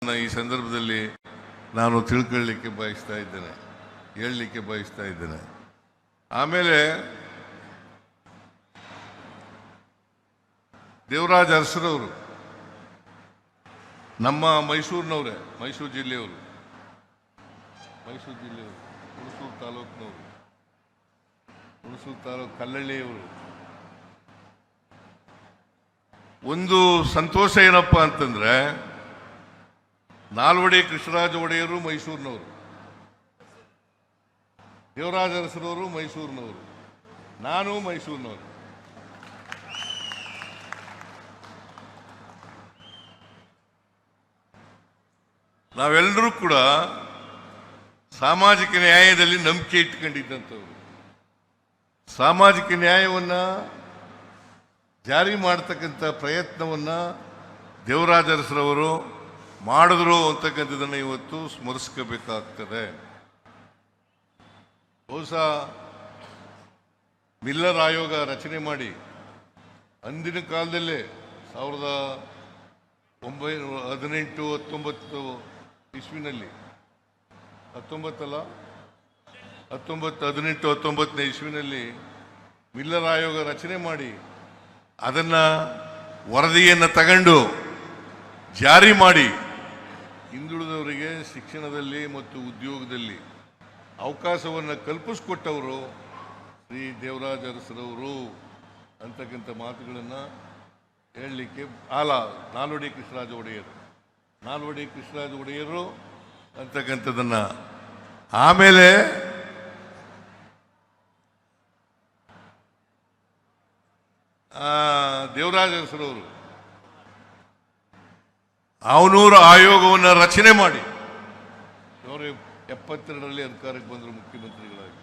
ಅನ್ನೋದನ್ನು ಈ ಸಂದರ್ಭದಲ್ಲಿ ನಾನು ತಿಳ್ಕೊಳ್ಳಿಕ್ಕೆ ಬಯಸ್ತಾ ಇದ್ದೇನೆ, ಹೇಳಲಿಕ್ಕೆ ಬಯಸ್ತಾ ಇದ್ದೇನೆ. ಆಮೇಲೆ ದೇವರಾಜ ಅರಸರವರು ನಮ್ಮ ಮೈಸೂರಿನವರೇ, ಮೈಸೂರು ಜಿಲ್ಲೆಯವರು, ಹುಣಸೂರು ತಾಲೂಕಿನವರು, ಹುಣಸೂರು ತಾಲೂಕು ಕಲ್ಲಳ್ಳಿಯವರು. ಒಂದು ಸಂತೋಷ ಏನಪ್ಪ ಅಂತಂದ್ರೆ, ನಾಲ್ವಡಿ ಕೃಷ್ಣರಾಜ ಒಡೆಯರು ಮೈಸೂರಿನವರು, ದೇವರಾಜ ಅರಸರವರು ಮೈಸೂರಿನವರು, ನಾನು ಮೈಸೂರಿನವರು. ನಾವೆಲ್ಲರೂ ಕೂಡ ಸಾಮಾಜಿಕ ನ್ಯಾಯದಲ್ಲಿ ನಂಬಿಕೆ ಇಟ್ಕೊಂಡಿದ್ದಂಥವ್ರು. ಸಾಮಾಜಿಕ ನ್ಯಾಯವನ್ನ ಜಾರಿ ಮಾಡತಕ್ಕಂಥ ಪ್ರಯತ್ನವನ್ನ ದೇವರಾಜ ಅರಸರವರು ಮಾಡಿದ್ರು ಅಂತಕ್ಕಂಥದ್ದನ್ನು ಇವತ್ತು ಸ್ಮರಿಸ್ಕೋಬೇಕಾಗ್ತದೆ. ಬಹುಶಃ ಮಿಲ್ಲರ್ ಆಯೋಗ ರಚನೆ ಮಾಡಿ ಅಂದಿನ ಕಾಲದಲ್ಲೇ 1918-19 ಇಸ್ವಿನಲ್ಲಿ 1918-19 ಇಸ್ವಿನಲ್ಲಿ ಮಿಲ್ಲರ್ ಆಯೋಗ ರಚನೆ ಮಾಡಿ ಅದನ್ನ ವರದಿಯನ್ನು ತಗೊಂಡು ಜಾರಿ ಮಾಡಿ ಹಿಂದುಳಿದವರಿಗೆ ಶಿಕ್ಷಣದಲ್ಲಿ ಮತ್ತು ಉದ್ಯೋಗದಲ್ಲಿ ಅವಕಾಶವನ್ನು ಕಲ್ಪಿಸಿಕೊಟ್ಟವರು ಶ್ರೀ ದೇವರಾಜ ಅರಸರವರು ಅಂತಕ್ಕಂಥ ಮಾತುಗಳನ್ನು ಹೇಳಲಿಕ್ಕೆ ನಾಲ್ವಡಿ ಕೃಷ್ಣರಾಜ ಒಡೆಯರು ಅಂತಕ್ಕಂಥದ್ದನ್ನ. ಆಮೇಲೆ ದೇವರಾಜ ಅರಸರವರು ಅವನೂರು ಆಯೋಗವನ್ನು ರಚನೆ ಮಾಡಿ ಅವರು 72ರಲ್ಲಿ ಅಧಿಕಾರಕ್ಕೆ ಬಂದರು, ಮುಖ್ಯಮಂತ್ರಿಗಳಾಗಿ.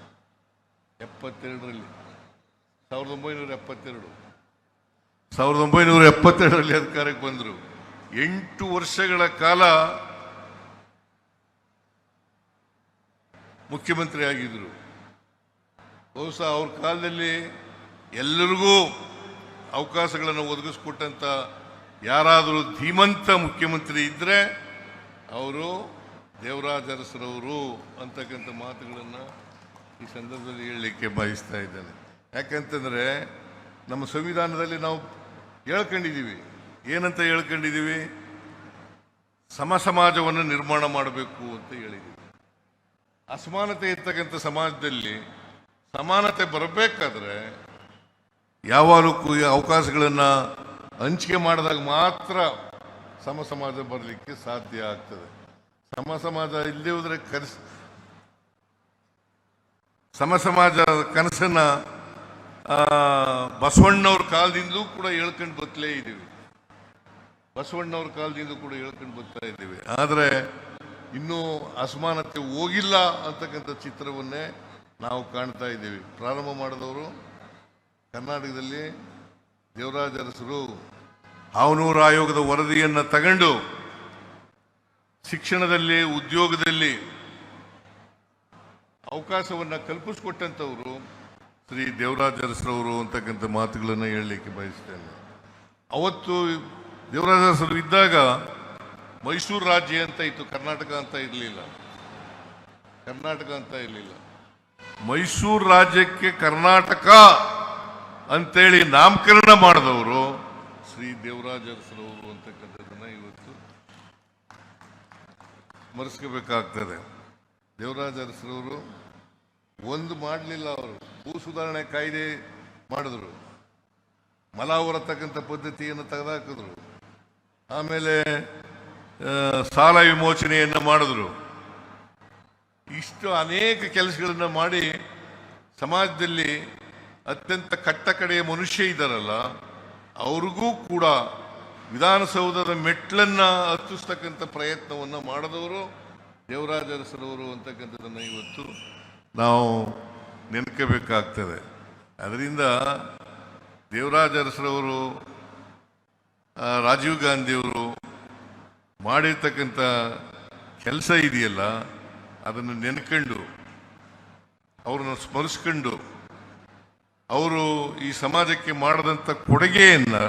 72ರಲ್ಲಿ 1972ರಲ್ಲಿ ಅಧಿಕಾರಕ್ಕೆ ಬಂದರು. 8 ವರ್ಷಗಳ ಕಾಲ ಮುಖ್ಯಮಂತ್ರಿ ಆಗಿದ್ರು. ಬಹುಶಃ ಅವ್ರ ಕಾಲದಲ್ಲಿ ಎಲ್ಲರಿಗೂ ಅವಕಾಶಗಳನ್ನು ಒದಗಿಸ್ಕೊಟ್ಟಂತ ಯಾರಾದರೂ ಧೀಮಂತ ಮುಖ್ಯಮಂತ್ರಿ ಇದ್ರೆ ಅವರು ದೇವರಾಜ ಅರಸರವರು ಅಂತಕ್ಕಂಥ ಮಾತುಗಳನ್ನು ಈ ಸಂದರ್ಭದಲ್ಲಿ ಹೇಳಲಿಕ್ಕೆ ಬಯಸ್ತಾ ಇದ್ದೇನೆ. ಯಾಕಂತಂದ್ರೆ ನಮ್ಮ ಸಂವಿಧಾನದಲ್ಲಿ ನಾವು ಹೇಳ್ಕೊಂಡಿದ್ದೀವಿ, ಏನಂತ ಹೇಳ್ಕೊಂಡಿದ್ದೀವಿ? ಸಮಾಜವನ್ನು ನಿರ್ಮಾಣ ಮಾಡಬೇಕು ಅಂತ ಹೇಳಿದ್ದೀವಿ. ಅಸಮಾನತೆ ಇರ್ತಕ್ಕಂಥ ಸಮಾಜದಲ್ಲಿ ಸಮಾನತೆ ಬರಬೇಕಾದ್ರೆ ಯಾವಾಗಲೂ ಅವಕಾಶಗಳನ್ನು ಹಂಚಿಕೆ ಮಾಡಿದಾಗ ಮಾತ್ರ ಸಮಾಜ ಬರಲಿಕ್ಕೆ ಸಾಧ್ಯ ಆಗ್ತದೆ. ಸಮಾಜ ಇಲ್ಲದೆ ಹೋದ್ರೆ ಸಮಾಜ ಕನಸನ್ನ ಬಸವಣ್ಣವ್ರ ಕಾಲದಿಂದಲೂ ಕೂಡ ಹೇಳ್ಕೊಂಡು ಬತ್ತಲೇ ಇದ್ದೀವಿ. ಬರ್ತಾ ಇದ್ದೀವಿ. ಆದರೆ ಇನ್ನೂ ಅಸಮಾನತೆ ಹೋಗಿಲ್ಲ ಅಂತಕ್ಕಂಥ ಚಿತ್ರವನ್ನೇ ನಾವು ಕಾಣ್ತಾ ಇದ್ದೀವಿ. ಪ್ರಾರಂಭ ಮಾಡಿದವರು ಕರ್ನಾಟಕದಲ್ಲಿ ದೇವರಾಜ ಅರಸರು ಅವನೂರು ಆಯೋಗದ ವರದಿಯನ್ನು ತಗೊಂಡು ಶಿಕ್ಷಣದಲ್ಲಿ ಉದ್ಯೋಗದಲ್ಲಿ ಅವಕಾಶವನ್ನು ಕಲ್ಪಿಸಿಕೊಟ್ಟಂಥವರು ಶ್ರೀ ದೇವರಾಜ ಅರಸರವರು ಅಂತಕ್ಕಂಥ ಮಾತುಗಳನ್ನು ಹೇಳಲಿಕ್ಕೆ ಬಯಸ್ತೇನೆ. ಅವತ್ತು ದೇವರಾಜ ಅರಸರು ಇದ್ದಾಗ ಮೈಸೂರು ರಾಜ್ಯ ಅಂತ ಇತ್ತು, ಕರ್ನಾಟಕ ಅಂತ ಇರಲಿಲ್ಲ. ಮೈಸೂರು ರಾಜ್ಯಕ್ಕೆ ಕರ್ನಾಟಕ ಅಂತೇಳಿ ನಾಮಕರಣ ಮಾಡಿದವರು ಶ್ರೀ ದೇವರಾಜ ಅರಸರವರು ಅಂತಕ್ಕಂಥದ್ದನ್ನ ಇವತ್ತು ಸ್ಮರಿಸ್ಕೋಬೇಕಾಗ್ತದೆ. ದೇವರಾಜ ಅರಸರವರು ಒಂದು ಮಾಡಲಿಲ್ಲ, ಅವರು ಭೂ ಸುಧಾರಣೆ ಕಾಯ್ದೆ ಮಾಡಿದ್ರು, ಮಲ ಹೊರತಕ್ಕಂಥ ಪದ್ಧತಿಯನ್ನು ತೆಗೆದುಹಾಕಿದ್ರು, ಆಮೇಲೆ ಸಾಲ ವಿಮೋಚನೆಯನ್ನು ಮಾಡಿದ್ರು. ಇಷ್ಟು ಅನೇಕ ಕೆಲಸಗಳನ್ನು ಮಾಡಿ ಸಮಾಜದಲ್ಲಿ ಅತ್ಯಂತ ಕಟ್ಟಕಡೆಯ ಮನುಷ್ಯ ಇದ್ದಾರಲ್ಲ ಅವ್ರಿಗೂ ಕೂಡ ವಿಧಾನಸೌಧದ ಮೆಟ್ಲನ್ನ ಹತ್ತಿಸ್ತಕ್ಕಂಥ ಪ್ರಯತ್ನವನ್ನು ಮಾಡಿದವರು ದೇವರಾಜ ಅರಸರವರು ಅಂತಕ್ಕಂಥದ್ದನ್ನು ಇವತ್ತು ನಾವು ನೆನಕಬೇಕಾಗ್ತದೆ. ಅದರಿಂದ ದೇವರಾಜ ಅರಸರವರು ರಾಜೀವ್ ಗಾಂಧಿಯವರು ಮಾಡಿರ್ತಕ್ಕಂಥ ಕೆಲಸ ಇದೆಯಲ್ಲ ಅದನ್ನು ನೆನ್ಕೊಂಡು ಅವ್ರನ್ನ ಸ್ಮರಿಸ್ಕೊಂಡು ಅವರು ಈ ಸಮಾಜಕ್ಕೆ ಮಾಡಿದಂಥ ಕೊಡುಗೆಯನ್ನು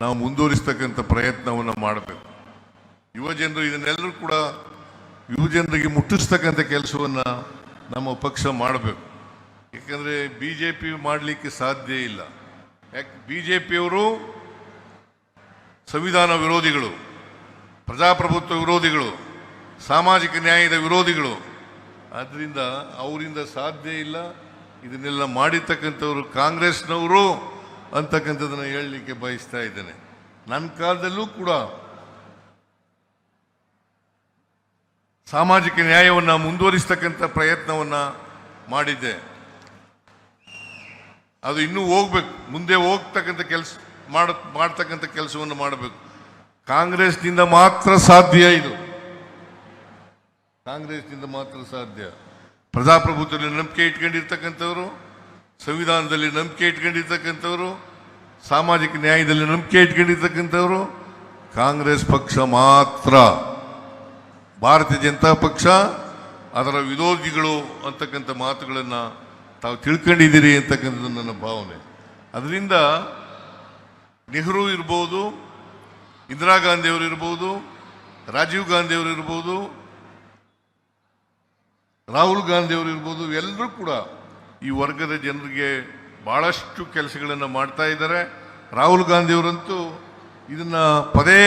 ನಾವು ಮುಂದುವರಿಸ್ತಕ್ಕಂಥ ಪ್ರಯತ್ನವನ್ನು ಮಾಡಬೇಕು. ಯುವಜನರು ಇದನ್ನೆಲ್ಲರೂ ಕೂಡ ಯುವಜನರಿಗೆ ಮುಟ್ಟಿಸ್ತಕ್ಕಂಥ ಕೆಲಸವನ್ನು ನಮ್ಮ ಪಕ್ಷ ಮಾಡಬೇಕು. ಯಾಕಂದರೆ ಬಿ ಜೆ ಪಿ ಮಾಡಲಿಕ್ಕೆ ಸಾಧ್ಯ ಇಲ್ಲ. ಯಾಕೆ ಬಿ ಜೆ ಪಿಯವರು ಸಂವಿಧಾನ ವಿರೋಧಿಗಳು, ಪ್ರಜಾಪ್ರಭುತ್ವ ವಿರೋಧಿಗಳು, ಸಾಮಾಜಿಕ ನ್ಯಾಯದ ವಿರೋಧಿಗಳು. ಆದ್ದರಿಂದ ಅವರಿಂದ ಸಾಧ್ಯ ಇಲ್ಲ. ಇದನ್ನೆಲ್ಲ ಮಾಡಿರ್ತಕ್ಕಂಥವ್ರು ಕಾಂಗ್ರೆಸ್ನವರು ಅಂತಕ್ಕಂಥದ್ದನ್ನು ಹೇಳಲಿಕ್ಕೆ ಬಯಸ್ತಾ ಇದ್ದೇನೆ. ನನ್ನ ಕಾಲದಲ್ಲೂ ಕೂಡ ಸಾಮಾಜಿಕ ನ್ಯಾಯವನ್ನು ಮುಂದುವರಿಸ್ತಕ್ಕಂಥ ಪ್ರಯತ್ನವನ್ನು ಮಾಡಿದ್ದೆ. ಅದು ಇನ್ನೂ ಹೋಗ್ಬೇಕು, ಮುಂದೆ ಹೋಗ್ತಕ್ಕಂಥ ಕೆಲಸ ಮಾಡ್ತಕ್ಕಂಥ ಕೆಲಸವನ್ನು ಮಾಡಬೇಕು. ಕಾಂಗ್ರೆಸ್ನಿಂದ ಮಾತ್ರ ಸಾಧ್ಯ ಇದು, ಕಾಂಗ್ರೆಸ್ನಿಂದ ಮಾತ್ರ ಸಾಧ್ಯ. ಪ್ರಜಾಪ್ರಭುತ್ವದಲ್ಲಿ ನಂಬಿಕೆ ಇಟ್ಕೊಂಡಿರ್ತಕ್ಕಂಥವ್ರು, ಸಂವಿಧಾನದಲ್ಲಿ ನಂಬಿಕೆ ಇಟ್ಕೊಂಡಿರ್ತಕ್ಕಂಥವ್ರು, ಸಾಮಾಜಿಕ ನ್ಯಾಯದಲ್ಲಿ ನಂಬಿಕೆ ಇಟ್ಕೊಂಡಿರ್ತಕ್ಕಂಥವ್ರು ಕಾಂಗ್ರೆಸ್ ಪಕ್ಷ ಮಾತ್ರ. ಭಾರತೀಯ ಜನತಾ ಪಕ್ಷ ಅದರ ವಿರೋಧಿಗಳು ಅಂತಕ್ಕಂಥ ಮಾತುಗಳನ್ನು ತಾವು ತಿಳ್ಕೊಂಡಿದ್ದೀರಿ ಅಂತಕ್ಕಂಥದ್ದು ನನ್ನ ಭಾವನೆ. ಅದರಿಂದ ನೆಹರು ಇರ್ಬೋದು, ಇಂದಿರಾ ಗಾಂಧಿಯವರು ಇರ್ಬೋದು, ರಾಜೀವ್ ಗಾಂಧಿಯವರು ಇರ್ಬೋದು, ರಾಹುಲ್ ಗಾಂಧಿಯವರು ಇರ್ಬೋದು, ಎಲ್ಲರೂ ಕೂಡ ಈ ವರ್ಗದ ಜನರಿಗೆ ಭಾಳಷ್ಟು ಕೆಲಸಗಳನ್ನು ಮಾಡ್ತಾ ಇದ್ದಾರೆ. ರಾಹುಲ್ ಗಾಂಧಿಯವರಂತೂ ಇದನ್ನು ಪದೇ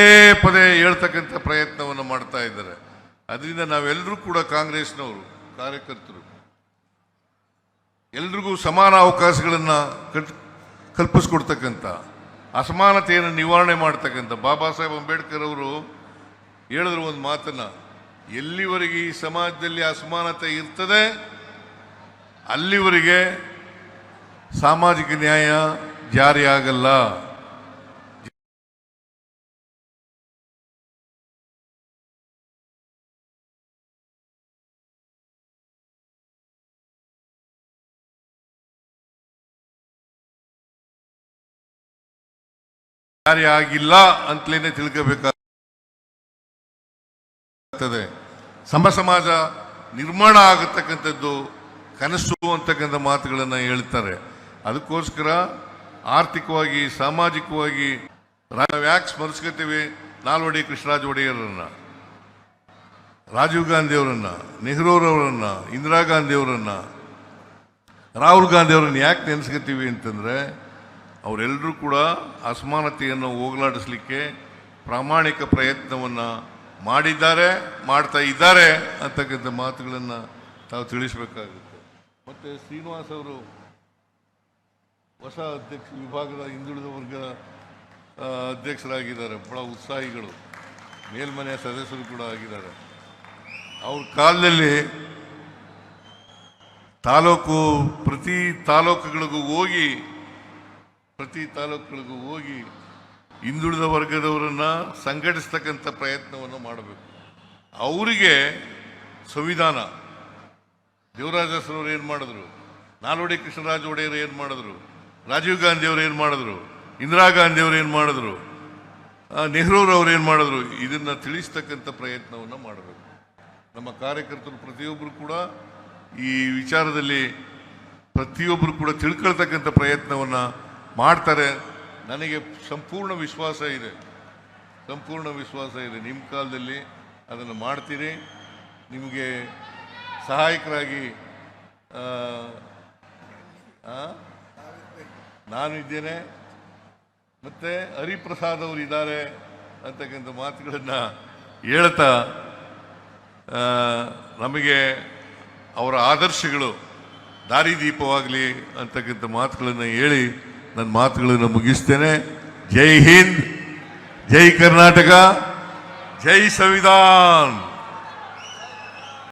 ಪದೇ ಹೇಳ್ತಕ್ಕಂಥ ಪ್ರಯತ್ನವನ್ನು ಮಾಡ್ತಾ ಇದ್ದಾರೆ. ಅದರಿಂದ ನಾವೆಲ್ಲರೂ ಕೂಡ ಕಾಂಗ್ರೆಸ್ನವರು ಕಾರ್ಯಕರ್ತರು ಎಲ್ರಿಗೂ ಸಮಾನ ಅವಕಾಶಗಳನ್ನು ಕಲ್ಪಿಸ್ಕೊಡ್ತಕ್ಕಂಥ, ಅಸಮಾನತೆಯನ್ನು ನಿವಾರಣೆ ಮಾಡ್ತಕ್ಕಂಥ ಬಾಬಾ ಸಾಹೇಬ್ ಅಂಬೇಡ್ಕರ್ ಅವರು ಹೇಳಿದ್ರು ಒಂದು ಮಾತನ್ನು, ಎಲ್ಲಿವರೆಗೆ ಈ ಸಮಾಜದಲ್ಲಿ ಅಸಮಾನತೆ ಇರ್ತದೆ ಅಲ್ಲಿವರೆಗೆ ಸಾಮಾಜಿಕ ನ್ಯಾಯ ಜಾರಿಯಾಗಲ್ಲ. ಜಾರಿ ಆಗಿಲ್ಲ ಅಂತಲೇ ತಿಳ್ಕೋಬೇಕಾಗ್ತದೆ. ಸಮಾಜ ನಿರ್ಮಾಣ ಆಗತಕ್ಕಂಥದ್ದು ಕನಸು ಅಂತಕ್ಕಂಥ ಮಾತುಗಳನ್ನು ಹೇಳ್ತಾರೆ. ಅದಕ್ಕೋಸ್ಕರ ಆರ್ಥಿಕವಾಗಿ, ಸಾಮಾಜಿಕವಾಗಿ ನಾವು ಯಾಕೆ ಸ್ಮರಿಸ್ಕೊತೀವಿ? ನಾಲ್ವಡಿ ಕೃಷ್ಣರಾಜ ಒಡೆಯರನ್ನ, ರಾಜೀವ್ ಗಾಂಧಿಯವರನ್ನ, ನೆಹರೂರವರನ್ನ, ಇಂದಿರಾ ಗಾಂಧಿಯವರನ್ನ, ರಾಹುಲ್ ಗಾಂಧಿಯವರನ್ನ ಯಾಕೆ ನೆನೆಸ್ಕೊತೀವಿ ಅಂತಂದರೆ ಅವರೆಲ್ಲರೂ ಕೂಡ ಅಸಮಾನತೆಯನ್ನು ಹೋಗಲಾಡಿಸಲಿಕ್ಕೆ ಪ್ರಾಮಾಣಿಕ ಪ್ರಯತ್ನವನ್ನು ಮಾಡಿದ್ದಾರೆ, ಮಾಡ್ತಾ ಇದ್ದಾರೆ ಅಂತಕ್ಕಂಥ ಮಾತುಗಳನ್ನು ತಾವು ತಿಳಿಸಬೇಕಾಗುತ್ತೆ. ಮತ್ತು ಶ್ರೀನಿವಾಸ್ ಅವರು ಹೊಸ ವಿಭಾಗದ ಹಿಂದುಳಿದ ವರ್ಗ ಅಧ್ಯಕ್ಷರಾಗಿದ್ದಾರೆ. ಬಹಳ ಉತ್ಸಾಹಿಗಳು, ಮೇಲ್ಮನೆಯ ಸದಸ್ಯರು ಕೂಡ ಆಗಿದ್ದಾರೆ. ಅವ್ರ ಕಾಲದಲ್ಲಿ ಪ್ರತಿ ತಾಲೂಕುಗಳಿಗೂ ಹೋಗಿ ಹಿಂದುಳಿದ ವರ್ಗದವರನ್ನು ಸಂಘಟಿಸ್ತಕ್ಕಂಥ ಪ್ರಯತ್ನವನ್ನು ಮಾಡಬೇಕು. ಅವರಿಗೆ ಸಂವಿಧಾನ ದೇವರಾಜರವರು ಏನು ಮಾಡಿದ್ರು, ನಾಲ್ವಡಿ ಕೃಷ್ಣರಾಜ ಒಡೆಯರು ಏನು ಮಾಡಿದ್ರು, ರಾಜೀವ್ ಗಾಂಧಿಯವರು ಏನು ಮಾಡಿದ್ರು, ಇಂದಿರಾ ಗಾಂಧಿಯವರು ಏನು ಮಾಡಿದ್ರು, ನೆಹರೂರವರು ಏನು ಮಾಡಿದ್ರು, ಇದನ್ನು ತಿಳಿಸ್ತಕ್ಕಂಥ ಪ್ರಯತ್ನವನ್ನು ಮಾಡಬೇಕು. ನಮ್ಮ ಕಾರ್ಯಕರ್ತರು ಪ್ರತಿಯೊಬ್ಬರು ಕೂಡ ಈ ವಿಚಾರದಲ್ಲಿ ಪ್ರತಿಯೊಬ್ಬರು ಕೂಡ ತಿಳ್ಕೊಳ್ತಕ್ಕಂಥ ಪ್ರಯತ್ನವನ್ನು ಮಾಡ್ತಾರೆ. ನನಗೆ ಸಂಪೂರ್ಣ ವಿಶ್ವಾಸ ಇದೆ. ನಿಮ್ಮ ಕಾಲದಲ್ಲಿ ಅದನ್ನು ಮಾಡ್ತೀರಿ. ನಿಮಗೆ ಸಹಾಯಕರಾಗಿ ನಾನು ಇದ್ದೇನೆ, ಮತ್ತು ಹರಿಪ್ರಸಾದ್ ಅವರು ಇದ್ದಾರೆ ಅಂತಕ್ಕಂಥ ಮಾತುಗಳನ್ನು ಹೇಳ್ತಾ ನಮಗೆ ಅವರ ಆದರ್ಶಗಳು ದಾರಿದೀಪವಾಗಲಿ ಅಂತಕ್ಕಂಥ ಮಾತುಗಳನ್ನು ಹೇಳಿ ನನ್ನ ಮಾತುಗಳನ್ನು ಮುಗಿಸ್ತೇನೆ. ಜೈ ಹಿಂದ್, ಜೈ ಕರ್ನಾಟಕ, ಜೈ ಸಂವಿಧಾನ್.